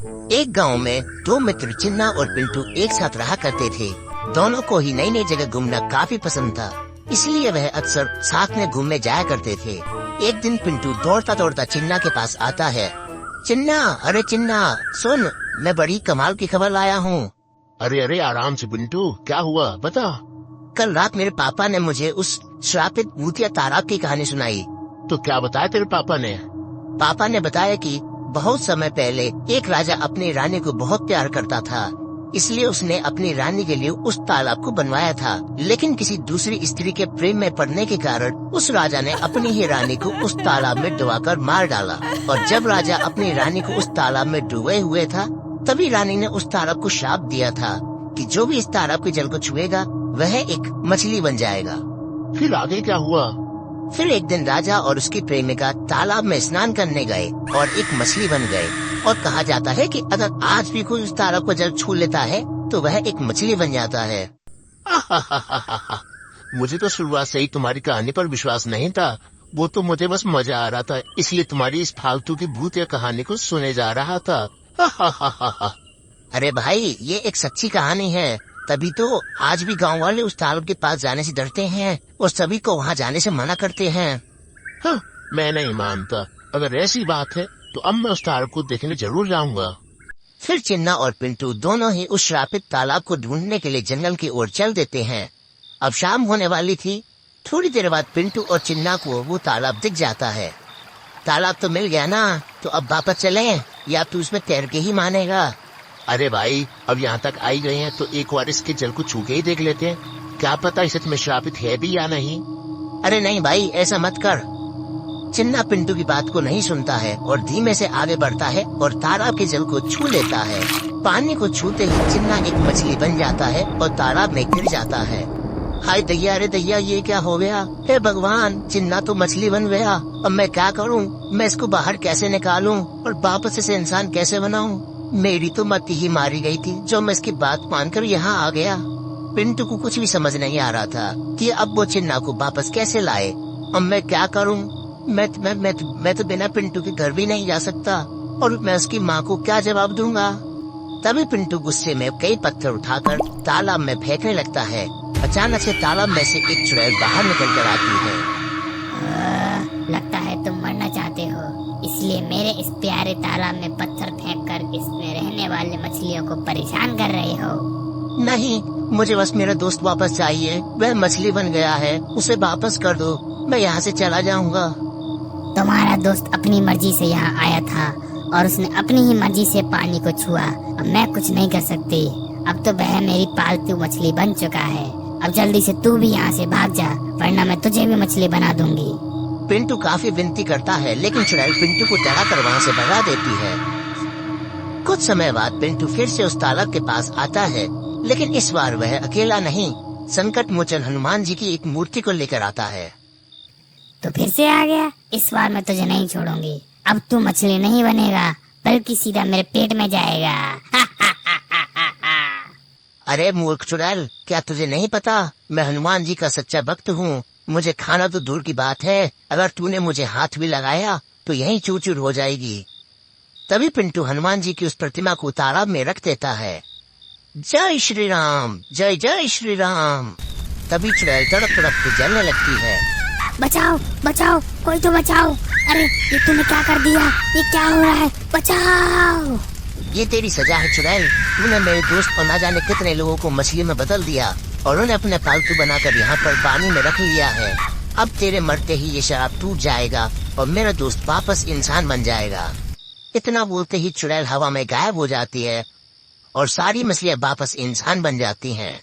एक गांव में दो मित्र चिन्ना और पिंटू एक साथ रहा करते थे। दोनों को ही नई नई जगह घूमना काफी पसंद था, इसलिए वह अक्सर साथ में घूमने जाया करते थे। एक दिन पिंटू दौड़ता दौड़ता चिन्ना के पास आता है। चिन्ना, अरे चिन्ना सुन, मैं बड़ी कमाल की खबर लाया हूँ। अरे अरे आराम से पिंटू, क्या हुआ बता। कल रात मेरे पापा ने मुझे उस श्रापित भूतिया तालाब की कहानी सुनाई। तो क्या बताया तेरे पापा ने? पापा ने बताया कि बहुत समय पहले एक राजा अपनी रानी को बहुत प्यार करता था, इसलिए उसने अपनी रानी के लिए उस तालाब को बनवाया था। लेकिन किसी दूसरी स्त्री के प्रेम में पड़ने के कारण उस राजा ने अपनी ही रानी को उस तालाब में डुबाकर मार डाला। और जब राजा अपनी रानी को उस तालाब में डूबे हुए था, तभी रानी ने उस तालाब को श्राप दिया था कि जो भी इस तालाब के जल को छुएगा वह एक मछली बन जाएगा। फिर आगे क्या हुआ? फिर एक दिन राजा और उसकी प्रेमिका तालाब में स्नान करने गए और एक मछली बन गए। और कहा जाता है कि अगर आज भी कोई उस तालाब को जल छू लेता है तो वह एक मछली बन जाता है। मुझे तो शुरुआत से ही तुम्हारी कहानी पर विश्वास नहीं था। वो तो मुझे बस मजा आ रहा था, इसलिए तुम्हारी इस फालतू की भूतिया कहानी को सुने जा रहा था। अरे भाई, ये एक सच्ची कहानी है, तभी तो आज भी गांव वाले उस तालाब के पास जाने से डरते हैं और सभी को वहां जाने से मना करते हैं। हाँ, मैं नहीं मानता। अगर ऐसी बात है तो अब मैं उस तालाब को देखने जरूर जाऊंगा। फिर चिन्ना और पिंटू दोनों ही उस श्रापित तालाब को ढूंढने के लिए जंगल की ओर चल देते हैं। अब शाम होने वाली थी। थोड़ी देर बाद पिंटू और चिन्ना को वो तालाब दिख जाता है। तालाब तो मिल गया ना, तो अब वापस चलें या तू उसमें तैर के ही मानेगा? अरे भाई, अब यहाँ तक आई गए हैं तो एक बार इसके जल को छू के ही देख लेते हैं। क्या पता इस में श्रापित है भी या नहीं। अरे नहीं भाई, ऐसा मत कर। चिन्ना पिंटू की बात को नहीं सुनता है और धीमे से आगे बढ़ता है और तालाब के जल को छू लेता है। पानी को छूते ही चिन्ना एक मछली बन जाता है और तालाब में गिर जाता है। हाय दैया, अरे दैया, ये क्या हो गया? हे भगवान, चिन्ना तो मछली बन गया। अब मैं क्या करूं? मैं इसको बाहर कैसे निकालूं और वापस इसे इंसान कैसे बनाऊं? मेरी तो मती ही मारी गई थी जो मैं इसकी बात मानकर यहाँ आ गया। पिंटू को कुछ भी समझ नहीं आ रहा था कि अब वो चिन्ना को वापस कैसे लाए। अब मैं क्या करूं? मैं तो बिना पिंटू के घर भी नहीं जा सकता और मैं उसकी माँ को क्या जवाब दूंगा? तभी पिंटू गुस्से में कई पत्थर उठाकर तालाब में फेंकने लगता है। अचानक से तालाब में से एक चुड़ैल बाहर निकल कर आती है। लगता है तुम मरना चाहते हो, इसलिए मेरे इस प्यारे तालाब में पत्थर फेंककर इसमें रहने वाले मछलियों को परेशान कर रहे हो। नहीं, मुझे बस मेरा दोस्त वापस चाहिए। वह मछली बन गया है, उसे वापस कर दो, मैं यहाँ से चला जाऊँगा। तुम्हारा दोस्त अपनी मर्जी से यहाँ आया था और उसने अपनी ही मर्जी से पानी को छुआ। अब मैं कुछ नहीं कर सकती। अब तो वह मेरी पालतू मछली बन चुका है। अब जल्दी से तू भी यहाँ से भाग जा, वरना मैं तुझे भी मछली बना दूंगी। पिंटू काफी विनती करता है, लेकिन चुड़ैल पिंटू को डराकर वहाँ से भगा देती है। कुछ समय बाद पिंटू फिर से उस तालाब के पास आता है, लेकिन इस बार वह अकेला नहीं, संकट मोचन हनुमान जी की एक मूर्ति को लेकर आता है। तो फिर से आ गया? इस बार मैं तुझे नहीं छोड़ूंगी। अब तू मछली नहीं बनेगा, बल्कि सीधा मेरे पेट में जाएगा। अरे मूर्ख चुड़ैल, क्या तुझे नहीं पता मैं हनुमान जी का सच्चा भक्त हूँ। मुझे खाना तो दूर की बात है, अगर तूने मुझे हाथ भी लगाया तो यहीं चूर चूर हो जाएगी। तभी पिंटू हनुमान जी की उस प्रतिमा को तालाब में रख देता है। जय श्री राम, जय जय श्री राम। तभी चुड़ैल तड़प तड़प के जलने लगती है। बचाओ बचाओ, कोई तो बचाओ। अरे ये तूने क्या कर दिया? ये क्या हो रहा है? बचाओ। ये तेरी सजा है चुड़ैल। तूने मेरे दोस्त और ना जाने कितने लोगों को मछली में बदल दिया और उन्हें अपने पालतू बनाकर यहाँ पर पानी में रख लिया है। अब तेरे मरते ही ये शराब टूट जाएगा और मेरा दोस्त वापस इंसान बन जाएगा। इतना बोलते ही चुड़ैल हवा में गायब हो जाती है और सारी मछलियाँ वापस इंसान बन जाती हैं।